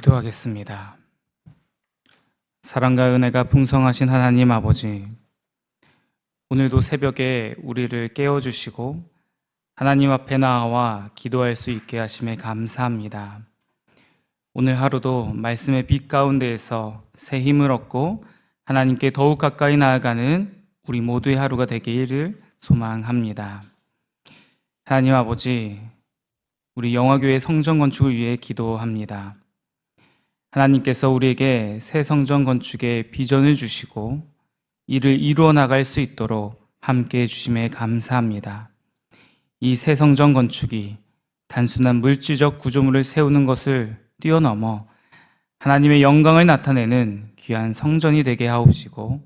기도하겠습니다. 사랑과 은혜가 풍성하신 하나님 아버지, 오늘도 새벽에 우리를 깨워주시고 하나님 앞에 나와 기도할 수 있게 하심에 감사합니다. 오늘 하루도 말씀의 빛 가운데에서 새 힘을 얻고 하나님께 더욱 가까이 나아가는 우리 모두의 하루가 되기를 소망합니다. 하나님 아버지, 우리 영화교회 성전 건축을 위해 기도합니다. 하나님께서 우리에게 새 성전 건축의 비전을 주시고 이를 이루어 나갈 수 있도록 함께 해주심에 감사합니다. 이 새 성전 건축이 단순한 물질적 구조물을 세우는 것을 뛰어넘어 하나님의 영광을 나타내는 귀한 성전이 되게 하옵시고,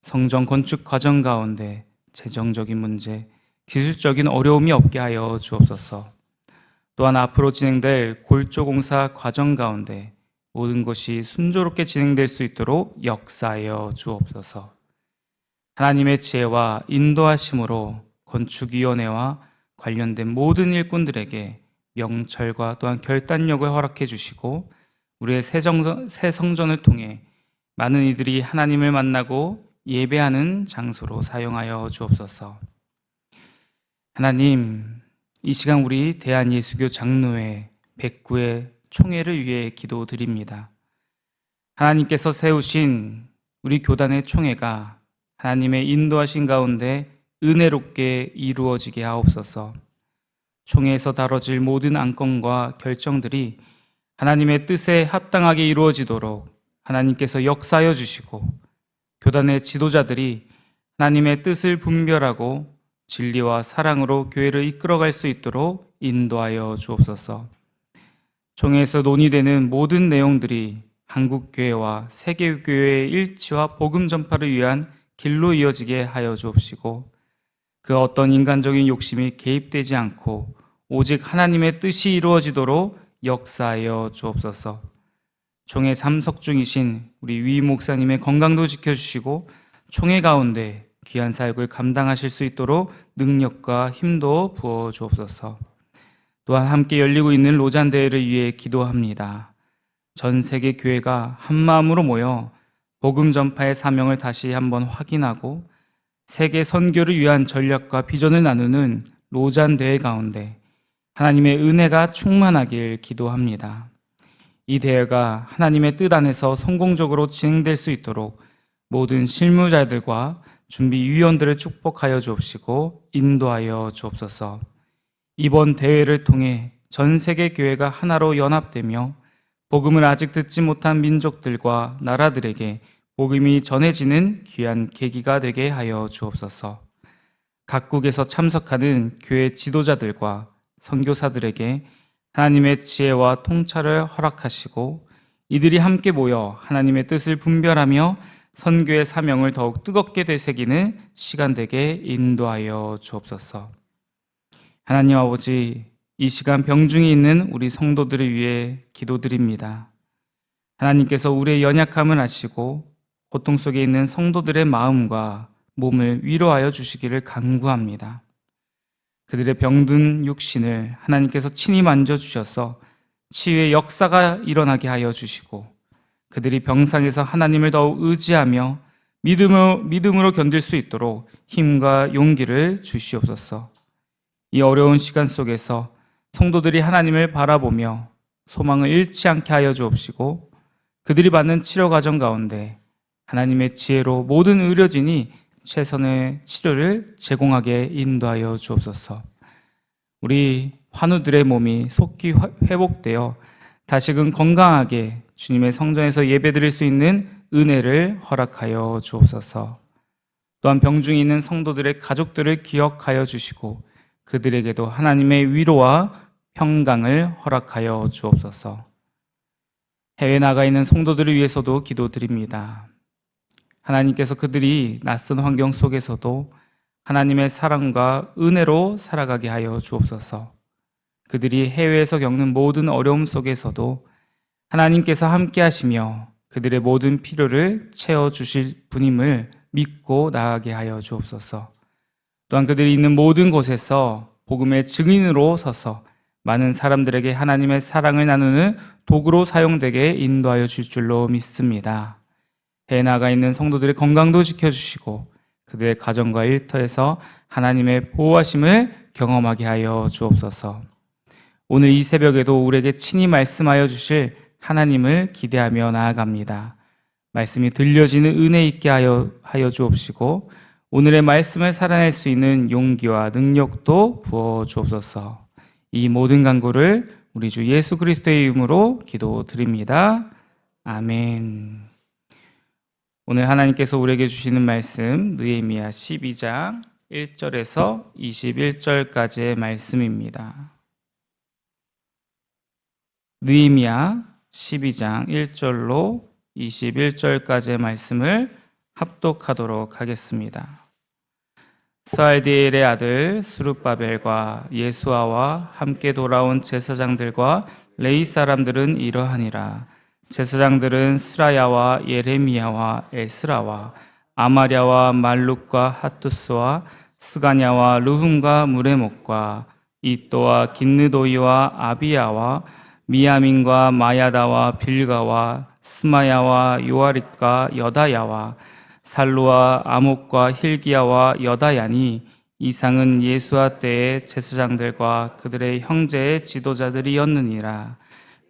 성전 건축 과정 가운데 재정적인 문제, 기술적인 어려움이 없게 하여 주옵소서. 또한 앞으로 진행될 골조 공사 과정 가운데 모든 것이 순조롭게 진행될 수 있도록 역사하여 주옵소서. 하나님의 지혜와 인도하심으로 건축위원회와 관련된 모든 일꾼들에게 명철과 또한 결단력을 허락해 주시고, 우리의 새 성전을 통해 많은 이들이 하나님을 만나고 예배하는 장소로 사용하여 주옵소서. 하나님, 이 시간 우리 대한예수교 장로회 109회 총회를 위해 기도드립니다. 하나님께서 세우신 우리 교단의 총회가 하나님의 인도하신 가운데 은혜롭게 이루어지게 하옵소서. 총회에서 다뤄질 모든 안건과 결정들이 하나님의 뜻에 합당하게 이루어지도록 하나님께서 역사하여 주시고, 교단의 지도자들이 하나님의 뜻을 분별하고 진리와 사랑으로 교회를 이끌어갈 수 있도록 인도하여 주옵소서. 총회에서 논의되는 모든 내용들이 한국교회와 세계교회의 일치와 복음 전파를 위한 길로 이어지게 하여 주옵시고, 그 어떤 인간적인 욕심이 개입되지 않고 오직 하나님의 뜻이 이루어지도록 역사하여 주옵소서. 총회 참석 중이신 우리 위 목사님의 건강도 지켜주시고, 총회 가운데 귀한 사역을 감당하실 수 있도록 능력과 힘도 부어 주옵소서. 또한 함께 열리고 있는 로잔 대회를 위해 기도합니다. 전 세계 교회가 한 마음으로 모여 복음 전파의 사명을 다시 한번 확인하고 세계 선교를 위한 전략과 비전을 나누는 로잔 대회 가운데 하나님의 은혜가 충만하길 기도합니다. 이 대회가 하나님의 뜻 안에서 성공적으로 진행될 수 있도록 모든 실무자들과 준비위원들을 축복하여 주옵시고 인도하여 주옵소서. 이번 대회를 통해 전 세계 교회가 하나로 연합되며 복음을 아직 듣지 못한 민족들과 나라들에게 복음이 전해지는 귀한 계기가 되게 하여 주옵소서. 각국에서 참석하는 교회 지도자들과 선교사들에게 하나님의 지혜와 통찰을 허락하시고, 이들이 함께 모여 하나님의 뜻을 분별하며 선교의 사명을 더욱 뜨겁게 되새기는 시간 되게 인도하여 주옵소서. 하나님 아버지, 이 시간 병중에 있는 우리 성도들을 위해 기도드립니다. 하나님께서 우리의 연약함을 아시고 고통 속에 있는 성도들의 마음과 몸을 위로하여 주시기를 간구합니다. 그들의 병든 육신을 하나님께서 친히 만져주셔서 치유의 역사가 일어나게 하여 주시고, 그들이 병상에서 하나님을 더욱 의지하며 믿음으로 견딜 수 있도록 힘과 용기를 주시옵소서. 이 어려운 시간 속에서 성도들이 하나님을 바라보며 소망을 잃지 않게 하여 주옵시고, 그들이 받는 치료 과정 가운데 하나님의 지혜로 모든 의료진이 최선의 치료를 제공하게 인도하여 주옵소서. 우리 환우들의 몸이 속히 회복되어 다시금 건강하게 주님의 성전에서 예배드릴 수 있는 은혜를 허락하여 주옵소서. 또한 병중에 있는 성도들의 가족들을 기억하여 주시고 그들에게도 하나님의 위로와 평강을 허락하여 주옵소서. 해외 나가 있는 성도들을 위해서도 기도드립니다. 하나님께서 그들이 낯선 환경 속에서도 하나님의 사랑과 은혜로 살아가게 하여 주옵소서. 그들이 해외에서 겪는 모든 어려움 속에서도 하나님께서 함께 하시며 그들의 모든 필요를 채워주실 분임을 믿고 나아가게 하여 주옵소서. 또한 그들이 있는 모든 곳에서 복음의 증인으로 서서 많은 사람들에게 하나님의 사랑을 나누는 도구로 사용되게 인도하여 줄 줄로 믿습니다. 해에 나가 있는 성도들의 건강도 지켜주시고 그들의 가정과 일터에서 하나님의 보호하심을 경험하게 하여 주옵소서. 오늘 이 새벽에도 우리에게 친히 말씀하여 주실 하나님을 기대하며 나아갑니다. 말씀이 들려지는 은혜 있게 하여 주옵시고 오늘의 말씀을 살아낼 수 있는 용기와 능력도 부어 주옵소서. 이 모든 간구를 우리 주 예수 그리스도의 이름으로 기도드립니다. 아멘. 오늘 하나님께서 우리에게 주시는 말씀 느헤미야 12장 1절에서 21절까지의 말씀입니다. 느헤미야 12장 1절로 21절까지의 말씀을 합독하도록 하겠습니다. 스알디엘의 아들 스룹바벨과 예수아와 함께 돌아온 제사장들과 레위 사람들은 이러하니라. 제사장들은 스라야와 예레미야와 에스라와 아마랴와 말룩과 핫투스와 스가냐와 르훔과 무레목과 이또와 긴느도이와 아비야와 미야민과 마야다와 빌가와 스마야와 요아립과 여다야와 살루와 아목과 힐기야와 여다야니 이상은 예수아 때의 제사장들과 그들의 형제의 지도자들이었느니라.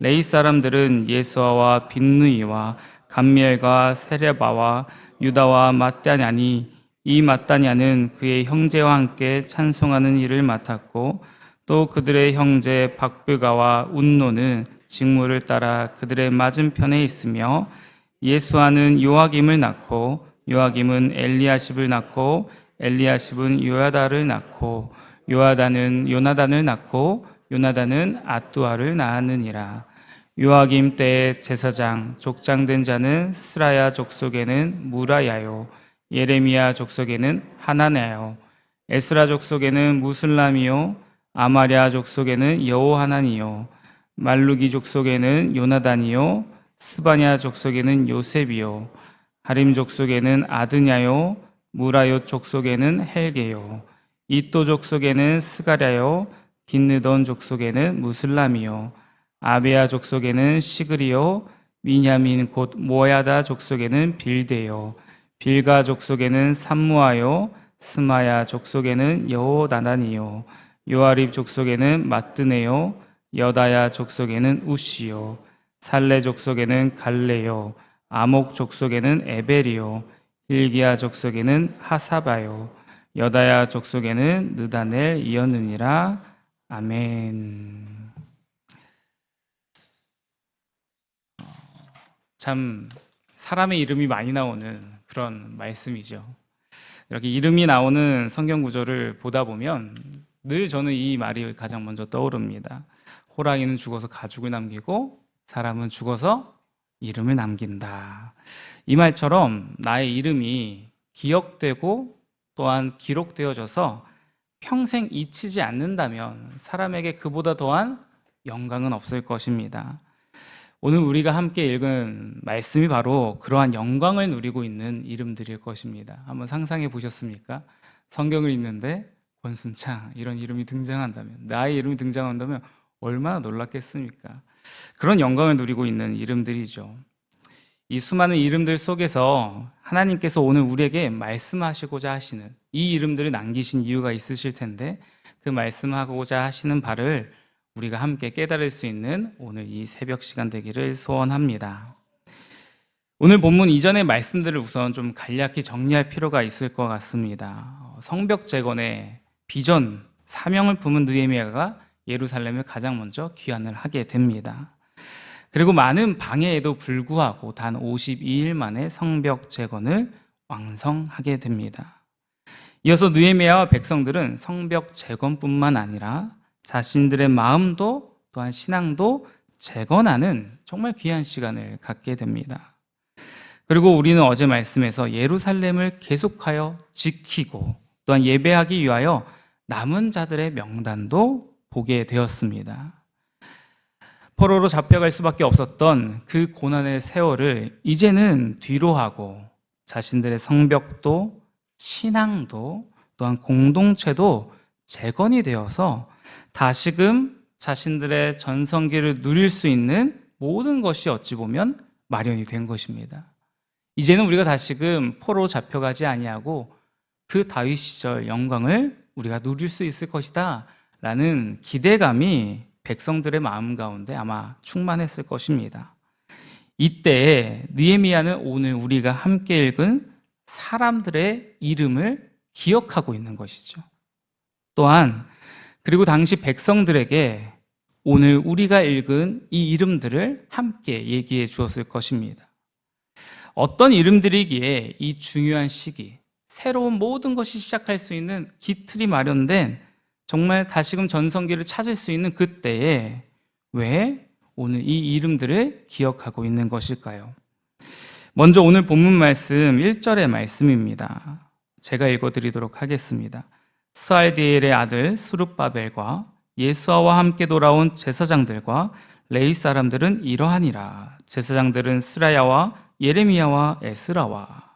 레위 사람들은 예수아와 빈느이와 감미엘과 세레바와 유다와 mat다냐니 이 mat다냐는 그의 형제와 함께 찬송하는 일을 맡았고 또 그들의 형제 박불가와 운노는 직무를 따라 그들의 맞은편에 있으며 예수아는 요아김을 낳고 요아김은 엘리야십을 낳고 엘리야십은 요야다를 낳고 요야다는 요나단을 낳고 요나단은 앗두아를 낳았느니라. 요아김 때의 제사장 족장된 자는 스라야 족속에는 무라야요 예레미야 족속에는 하나나요 에스라 족속에는 무슬람이요 아마랴 족속에는 여호하나니요 말루기 족속에는 요나단이요 스바냐 족속에는 요셉이요 하림 족속에는 아드냐요 무라요 족속에는 헬게요 이또 족속에는 스가랴요 긴느돈 족속에는 무슬람이요 아베야 족속에는 시그리요 미냐민 곧 모야다 족속에는 빌데요 빌가 족속에는 삼무아요 스마야 족속에는 여호나단이요 요아립 족속에는 마뜨네요 여다야 족속에는 우시요 살레 족속에는 갈레요 아목 족속에는 에벨이요 힐기야 족속에는 하사바요 여다야 족속에는 느다넬이었느니라. 아멘. 참 사람의 이름이 많이 나오는 그런 말씀이죠. 이렇게 이름이 나오는 성경 구절을 보다 보면 늘 저는 이 말이 가장 먼저 떠오릅니다. 호랑이는 죽어서 가죽을 남기고 사람은 죽어서 이름을 남긴다. 이 말처럼 나의 이름이 기억되고 또한 기록되어져서 평생 잊히지 않는다면 사람에게 그보다 더한 영광은 없을 것입니다. 오늘 우리가 함께 읽은 말씀이 바로 그러한 영광을 누리고 있는 이름들일 것입니다. 한번 상상해 보셨습니까? 성경을 읽는데 권순창 이런 이름이 등장한다면, 나의 이름이 등장한다면 얼마나 놀랐겠습니까? 그런 영광을 누리고 있는 이름들이죠. 이 수많은 이름들 속에서 하나님께서 오늘 우리에게 말씀하시고자 하시는 이 이름들을 남기신 이유가 있으실 텐데 그 말씀하고자 하시는 바를 우리가 함께 깨달을 수 있는 오늘 이 새벽 시간 되기를 소원합니다. 오늘 본문 이전의 말씀들을 우선 좀 간략히 정리할 필요가 있을 것 같습니다. 성벽 재건의 비전, 사명을 품은 느헤미야가 예루살렘을 가장 먼저 귀환을 하게 됩니다. 그리고 많은 방해에도 불구하고 단 52일 만에 성벽 재건을 완성하게 됩니다. 이어서 느헤미야와 백성들은 성벽 재건뿐만 아니라 자신들의 마음도 또한 신앙도 재건하는 정말 귀한 시간을 갖게 됩니다. 그리고 우리는 어제 말씀에서 예루살렘을 계속하여 지키고 또한 예배하기 위하여 남은 자들의 명단도 보게 되었습니다. 포로로 잡혀갈 수밖에 없었던 그 고난의 세월을 이제는 뒤로하고 자신들의 성벽도 신앙도 또한 공동체도 재건이 되어서 다시금 자신들의 전성기를 누릴 수 있는 모든 것이 어찌 보면 마련이 된 것입니다. 이제는 우리가 다시금 포로 잡혀가지 아니하고 그 다윗 시절 영광을 우리가 누릴 수 있을 것이다 라는 기대감이 백성들의 마음 가운데 아마 충만했을 것입니다. 이때 느헤미야는 오늘 우리가 함께 읽은 사람들의 이름을 기억하고 있는 것이죠. 또한 그리고 당시 백성들에게 오늘 우리가 읽은 이 이름들을 함께 얘기해 주었을 것입니다. 어떤 이름들이기에 이 중요한 시기, 새로운 모든 것이 시작할 수 있는 기틀이 마련된 정말 다시금 전성기를 찾을 수 있는 그때에 왜 오늘 이 이름들을 기억하고 있는 것일까요? 먼저 오늘 본문 말씀 1절의 말씀입니다. 제가 읽어드리도록 하겠습니다. 스알디엘의 아들 스룹바벨과 예수아와 함께 돌아온 제사장들과 레위 사람들은 이러하니라. 제사장들은 스라야와 예레미야와 에스라와.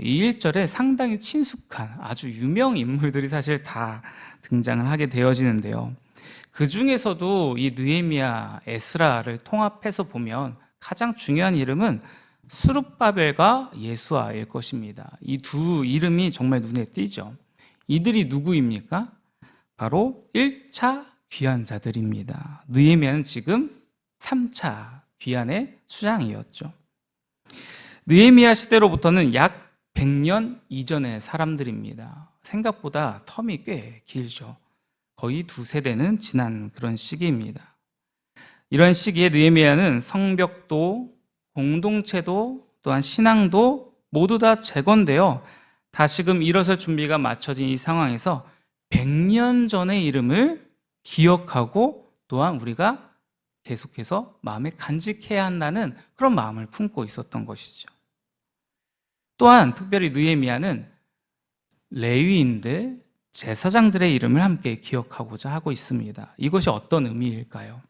이 1절에 상당히 친숙한 아주 유명 인물들이 사실 다 등장을 하게 되어지는데요. 그 중에서도 이 느헤미야, 에스라를 통합해서 보면 가장 중요한 이름은 스룹바벨과 예수아일 것입니다. 이 두 이름이 정말 눈에 띄죠. 이들이 누구입니까? 바로 1차 귀환자들입니다. 느헤미야는 지금 3차 귀환의 수장이었죠. 느헤미야 시대로부터는 약 100년 이전의 사람들입니다. 생각보다 텀이 꽤 길죠. 거의 두 세대는 지난 그런 시기입니다. 이런 시기에 느헤미야는 성벽도 공동체도 또한 신앙도 모두 다 재건되어 다시금 일어설 준비가 마쳐진 이 상황에서 100년 전의 이름을 기억하고 또한 우리가 계속해서 마음에 간직해야 한다는 그런 마음을 품고 있었던 것이죠. 또한 특별히 느헤미야는 레위인들, 제사장들의 이름을 함께 기억하고자 하고 있습니다. 이것이 어떤 의미일까요?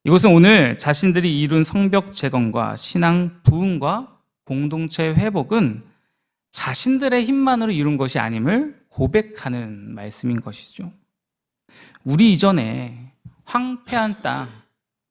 이것은 오늘 자신들이 이룬 성벽 재건과 신앙 부흥과 공동체 회복은 자신들의 힘만으로 이룬 것이 아님을 고백하는 말씀인 것이죠. 우리 이전에 황폐한 땅,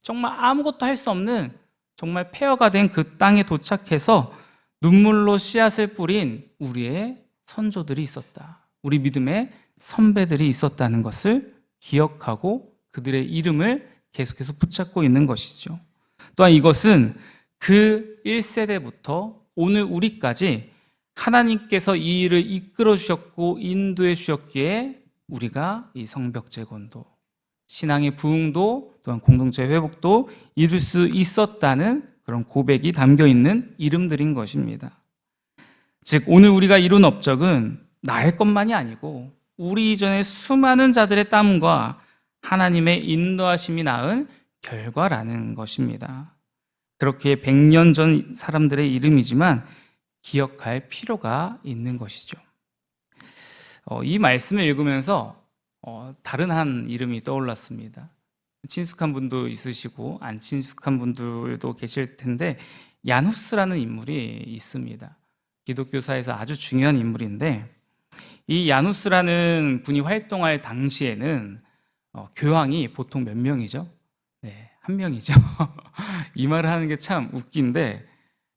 정말 아무것도 할 수 없는 정말 폐허가 된 그 땅에 도착해서 눈물로 씨앗을 뿌린 우리의 선조들이 있었다. 우리 믿음의 선배들이 있었다는 것을 기억하고 그들의 이름을 계속해서 붙잡고 있는 것이죠. 또한 이것은 그 1세대부터 오늘 우리까지 하나님께서 이 일을 이끌어 주셨고 인도해 주셨기에 우리가 이 성벽 재건도 신앙의 부흥도 또한 공동체 회복도 이룰 수 있었다는 그런 고백이 담겨 있는 이름들인 것입니다. 즉 오늘 우리가 이룬 업적은 나의 것만이 아니고 우리 이전에 수많은 자들의 땀과 하나님의 인도하심이 낳은 결과라는 것입니다. 그렇게 100년 전 사람들의 이름이지만 기억할 필요가 있는 것이죠. 이 말씀을 읽으면서 다른 한 이름이 떠올랐습니다. 친숙한 분도 있으시고 안 친숙한 분들도 계실 텐데 야누스라는 인물이 있습니다. 기독교사에서 아주 중요한 인물인데 이 야누스라는 분이 활동할 당시에는 교황이 보통 몇 명이죠? 네, 한 명이죠. 이 말을 하는 게 참 웃긴데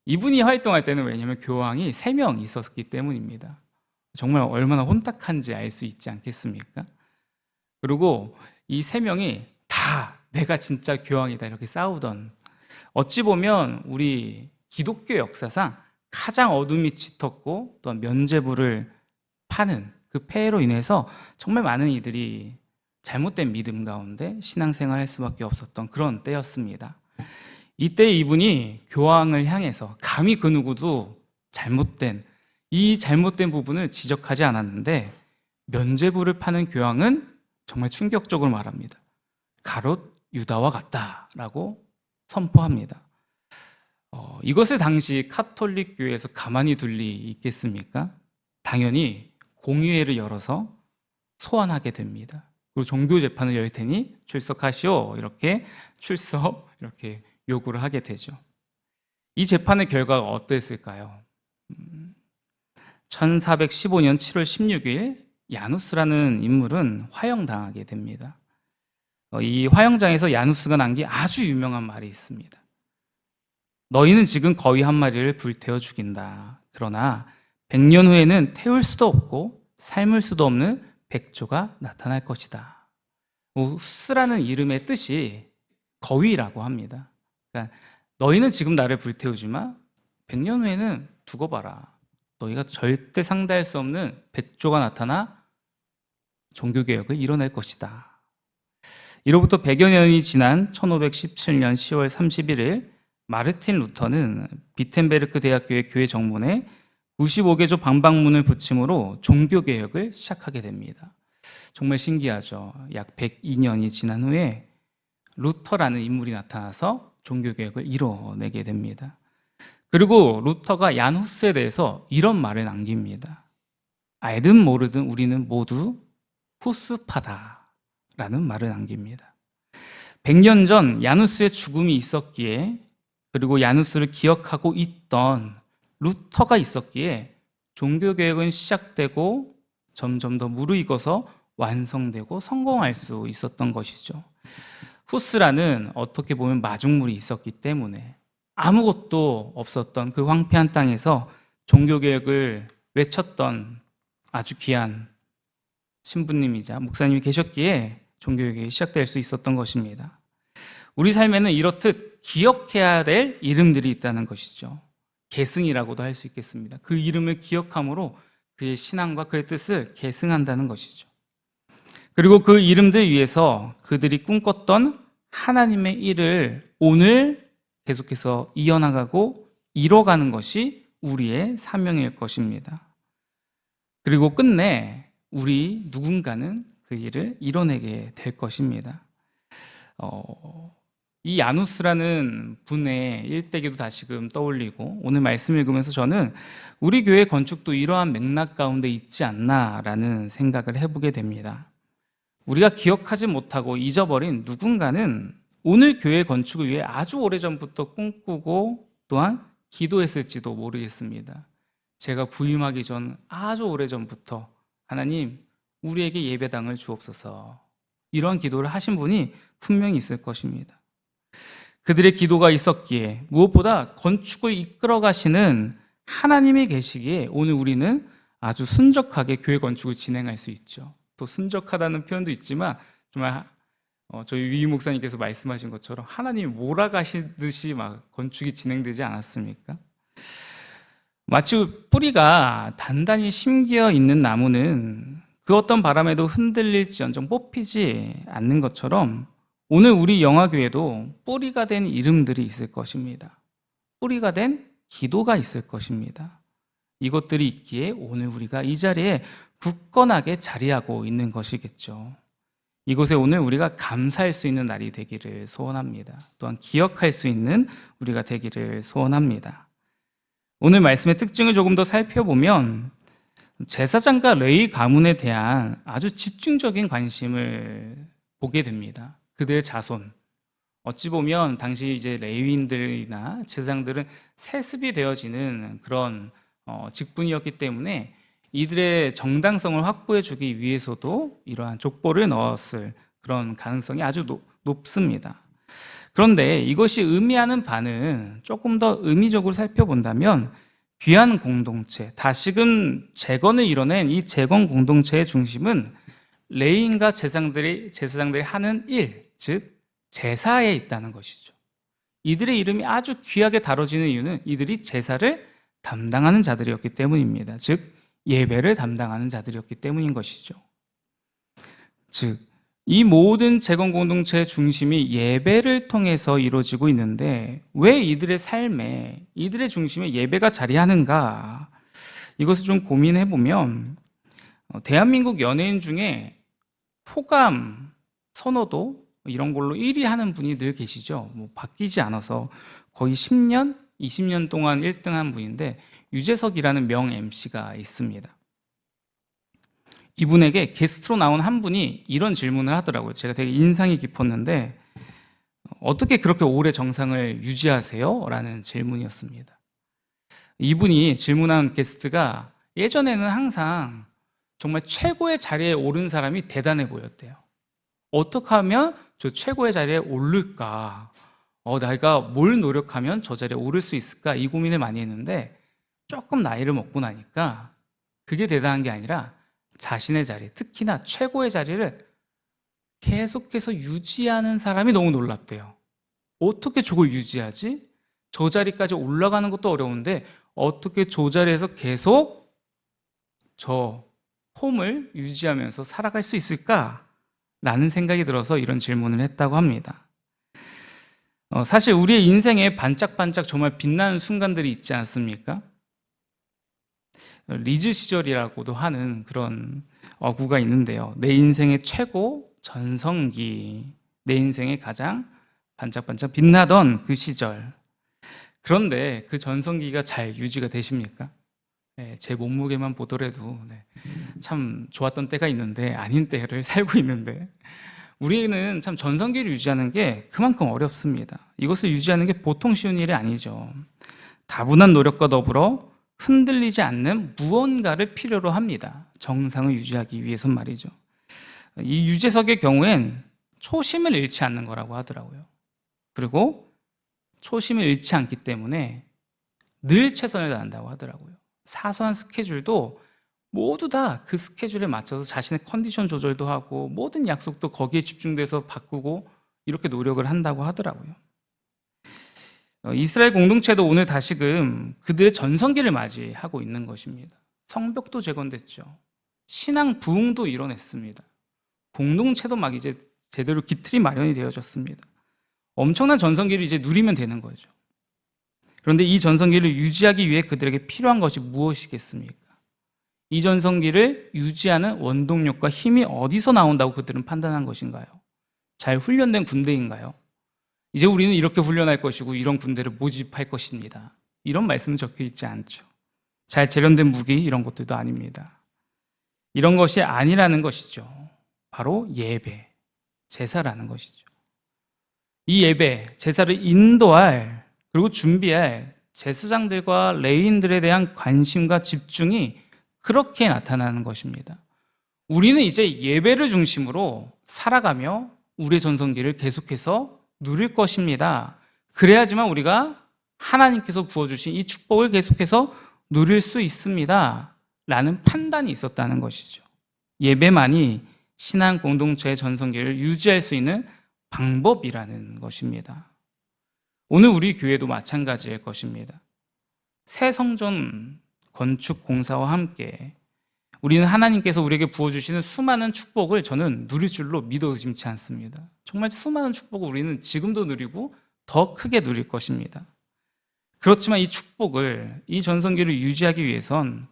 이분이 활동할 때는 왜냐하면 교황이 3명 있었기 때문입니다. 정말 얼마나 혼탁한지 알 수 있지 않겠습니까? 그리고 이 3명이 다 내가 진짜 교황이다 이렇게 싸우던, 어찌 보면 우리 기독교 역사상 가장 어둠이 짙었고 또한 면죄부를 파는 그 폐해로 인해서 정말 많은 이들이 잘못된 믿음 가운데 신앙생활을 할 수밖에 없었던 그런 때였습니다. 이때 이분이 교황을 향해서 감히 그 누구도 이 잘못된 부분을 지적하지 않았는데 면죄부를 파는 교황은 정말 충격적으로 말합니다. 가롯 유다와 같다라고 선포합니다. 이것을 당시 카톨릭 교회에서 가만히 둘 리 있겠습니까? 당연히 공의회를 열어서 소환하게 됩니다. 그리고 종교 재판을 열 테니 출석하시오. 이렇게 이렇게 요구를 하게 되죠. 이 재판의 결과가 어땠을까요? 1415년 7월 16일 야누스라는 인물은 화형당하게 됩니다. 이 화영장에서 야누스가 남긴 아주 유명한 말이 있습니다. 너희는 지금 거위 한 마리를 불태워 죽인다. 그러나 100년 후에는 태울 수도 없고 삶을 수도 없는 백조가 나타날 것이다. 후스라는 이름의 뜻이 거위라고 합니다. 그러니까 너희는 지금 나를 불태우지만 100년 후에는 두고 봐라. 너희가 절대 상대할 수 없는 백조가 나타나 종교개혁을 이뤄낼 것이다. 이로부터 100여 년이 지난 1517년 10월 31일 마르틴 루터는 비텐베르크 대학교의 교회 정문에 95개조 방방문을 붙임으로 종교개혁을 시작하게 됩니다. 정말 신기하죠. 약 102년이 지난 후에 루터라는 인물이 나타나서 종교개혁을 이뤄내게 됩니다. 그리고 루터가 얀 후스에 대해서 이런 말을 남깁니다. 알든 모르든 우리는 모두 후스파다라는 말을 남깁니다. 100년 전 야누스의 죽음이 있었기에, 그리고 야누스를 기억하고 있던 루터가 있었기에 종교개혁은 시작되고 점점 더 무르익어서 완성되고 성공할 수 있었던 것이죠. 후스라는 어떻게 보면 마중물이 있었기 때문에 아무것도 없었던 그 황폐한 땅에서 종교개혁을 외쳤던 아주 귀한 신부님이자 목사님이 계셨기에 종교개혁이 시작될 수 있었던 것입니다. 우리 삶에는 이렇듯 기억해야 될 이름들이 있다는 것이죠. 계승이라고도 할 수 있겠습니다. 그 이름을 기억함으로 그의 신앙과 그의 뜻을 계승한다는 것이죠. 그리고 그 이름들 위해서 그들이 꿈꿨던 하나님의 일을 오늘 계속해서 이어나가고 이뤄가는 것이 우리의 사명일 것입니다. 그리고 끝내 우리 누군가는 그 일을 이뤄내게 될 것입니다. 이 야누스라는 분의 일대기도 다시금 떠올리고 오늘 말씀 읽으면서 저는 우리 교회 건축도 이러한 맥락 가운데 있지 않나라는 생각을 해보게 됩니다. 우리가 기억하지 못하고 잊어버린 누군가는 오늘 교회 건축을 위해 아주 오래전부터 꿈꾸고 또한 기도했을지도 모르겠습니다. 제가 부임하기 전 아주 오래전부터 하나님 우리에게 예배당을 주옵소서, 이런 기도를 하신 분이 분명히 있을 것입니다. 그들의 기도가 있었기에, 무엇보다 건축을 이끌어 가시는 하나님이 계시기에 오늘 우리는 아주 순적하게 교회 건축을 진행할 수 있죠. 또 순적하다는 표현도 있지만 정말 저희 위 목사님께서 말씀하신 것처럼 하나님이 몰아가시듯이 막 건축이 진행되지 않았습니까? 마치 뿌리가 단단히 심겨 있는 나무는 그 어떤 바람에도 흔들릴지언정 뽑히지 않는 것처럼 오늘 우리 영화교회도 뿌리가 된 이름들이 있을 것입니다. 뿌리가 된 기도가 있을 것입니다. 이것들이 있기에 오늘 우리가 이 자리에 굳건하게 자리하고 있는 것이겠죠. 이곳에 오늘 우리가 감사할 수 있는 날이 되기를 소원합니다. 또한 기억할 수 있는 우리가 되기를 소원합니다. 오늘 말씀의 특징을 조금 더 살펴보면 제사장과 레위 가문에 대한 아주 집중적인 관심을 보게 됩니다. 그들의 자손. 어찌 보면 당시 이제 레위인들이나 제사장들은 세습이 되어지는 그런 직분이었기 때문에 이들의 정당성을 확보해 주기 위해서도 이러한 족보를 넣었을 그런 가능성이 아주 높습니다. 그런데 이것이 의미하는 바는 조금 더 의미적으로 살펴본다면 귀한 공동체, 다시금 재건을 이뤄낸 이 재건 공동체의 중심은 레위인과 제사장들이 하는 일, 즉 제사에 있다는 것이죠. 이들의 이름이 아주 귀하게 다뤄지는 이유는 이들이 제사를 담당하는 자들이었기 때문입니다. 즉 예배를 담당하는 자들이었기 때문인 것이죠. 즉 이 모든 재건 공동체의 중심이 예배를 통해서 이루어지고 있는데 왜 이들의 삶에, 이들의 중심에 예배가 자리하는가? 이것을 좀 고민해 보면 대한민국 연예인 중에 호감, 선호도 이런 걸로 1위 하는 분이 늘 계시죠. 바뀌지 않아서 거의 10년, 20년 동안 1등한 분인데 유재석이라는 명 MC가 있습니다. 이분에게 게스트로 나온 한 분이 이런 질문을 하더라고요. 제가 되게 인상이 깊었는데 어떻게 그렇게 오래 정상을 유지하세요? 라는 질문이었습니다. 이분이 질문한 게스트가 예전에는 항상 정말 최고의 자리에 오른 사람이 대단해 보였대요. 어떻게 하면 저 최고의 자리에 오를까? 내가 뭘 노력하면 저 자리에 오를 수 있을까? 이 고민을 많이 했는데 조금 나이를 먹고 나니까 그게 대단한 게 아니라 자신의 자리, 특히나 최고의 자리를 계속해서 유지하는 사람이 너무 놀랍대요. 어떻게 저걸 유지하지? 저 자리까지 올라가는 것도 어려운데 어떻게 저 자리에서 계속 저 폼을 유지하면서 살아갈 수 있을까? 라는 생각이 들어서 이런 질문을 했다고 합니다. 사실 우리의 인생에 반짝반짝 정말 빛나는 순간들이 있지 않습니까? 리즈 시절이라고도 하는 그런 어구가 있는데요. 내 인생의 최고 전성기, 내 인생의 가장 반짝반짝 빛나던 그 시절. 그런데 그 전성기가 잘 유지가 되십니까? 네, 제 몸무게만 보더라도 참 좋았던 때가 있는데 아닌 때를 살고 있는데 우리는 참 전성기를 유지하는 게 그만큼 어렵습니다. 이것을 유지하는 게 보통 쉬운 일이 아니죠. 다분한 노력과 더불어 흔들리지 않는 무언가를 필요로 합니다. 정상을 유지하기 위해선 말이죠. 이 유재석의 경우엔 초심을 잃지 않는 거라고 하더라고요. 그리고 초심을 잃지 않기 때문에 늘 최선을 다한다고 하더라고요. 사소한 스케줄도 모두 다 그 스케줄에 맞춰서 자신의 컨디션 조절도 하고 모든 약속도 거기에 집중돼서 바꾸고 이렇게 노력을 한다고 하더라고요. 이스라엘 공동체도 오늘 다시금 그들의 전성기를 맞이하고 있는 것입니다. 성벽도 재건됐죠. 신앙 부흥도 이뤄냈습니다. 공동체도 막 이제 제대로 기틀이 마련이 되어졌습니다. 엄청난 전성기를 이제 누리면 되는 거죠. 그런데 이 전성기를 유지하기 위해 그들에게 필요한 것이 무엇이겠습니까? 이 전성기를 유지하는 원동력과 힘이 어디서 나온다고 그들은 판단한 것인가요? 잘 훈련된 군대인가요? 이제 우리는 이렇게 훈련할 것이고 이런 군대를 모집할 것입니다. 이런 말씀은 적혀 있지 않죠. 잘 재련된 무기 이런 것들도 아닙니다. 이런 것이 아니라는 것이죠. 바로 예배, 제사라는 것이죠. 이 예배, 제사를 인도할 그리고 준비할 제사장들과 레위인들에 대한 관심과 집중이 그렇게 나타나는 것입니다. 우리는 이제 예배를 중심으로 살아가며 우리의 전성기를 계속해서 누릴 것입니다. 그래야지만 우리가 하나님께서 부어주신 이 축복을 계속해서 누릴 수 있습니다. 라는 판단이 있었다는 것이죠. 예배만이 신앙 공동체의 전성기를 유지할 수 있는 방법이라는 것입니다. 오늘 우리 교회도 마찬가지일 것입니다. 새 성전 건축 공사와 함께 우리는 하나님께서 우리에게 부어주시는 수많은 축복을 저는 누릴 줄로 믿어 의심치 않습니다. 정말 수많은 축복을 우리는 지금도 누리고 더 크게 누릴 것입니다. 그렇지만 이 축복을, 이 전성기를 유지하기 위해선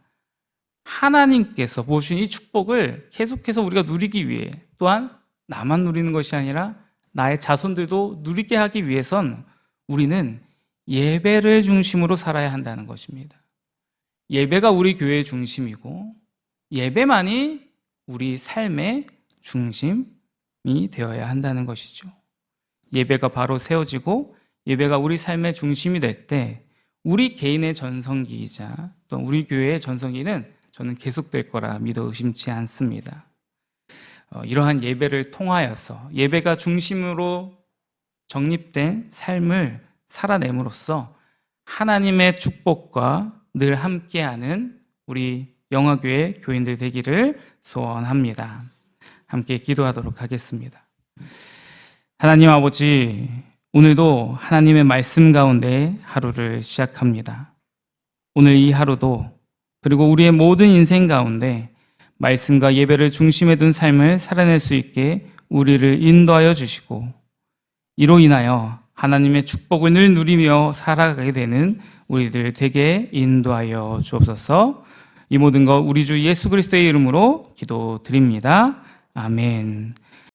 하나님께서 부어주신 이 축복을 계속해서 우리가 누리기 위해, 또한 나만 누리는 것이 아니라 나의 자손들도 누리게 하기 위해선 우리는 예배를 중심으로 살아야 한다는 것입니다. 예배가 우리 교회의 중심이고 예배만이 우리 삶의 중심이 되어야 한다는 것이죠. 예배가 바로 세워지고 예배가 우리 삶의 중심이 될 때 우리 개인의 전성기이자 또 우리 교회의 전성기는 저는 계속될 거라 믿어 의심치 않습니다. 이러한 예배를 통하여서 예배가 중심으로 정립된 삶을 살아냄으로써 하나님의 축복과 늘 함께하는 우리 영화교회 교인들 되기를 소원합니다. 함께 기도하도록 하겠습니다. 하나님 아버지, 오늘도 하나님의 말씀 가운데 하루를 시작합니다. 오늘 이 하루도 그리고 우리의 모든 인생 가운데 말씀과 예배를 중심에 둔 삶을 살아낼 수 있게 우리를 인도하여 주시고 이로 인하여 하나님의 축복을 늘 누리며 살아가게 되는 우리들 되게 인도하여 주옵소서. 이 모든 것 우리 주 예수 그리스도의 이름으로 기도드립니다. 아멘.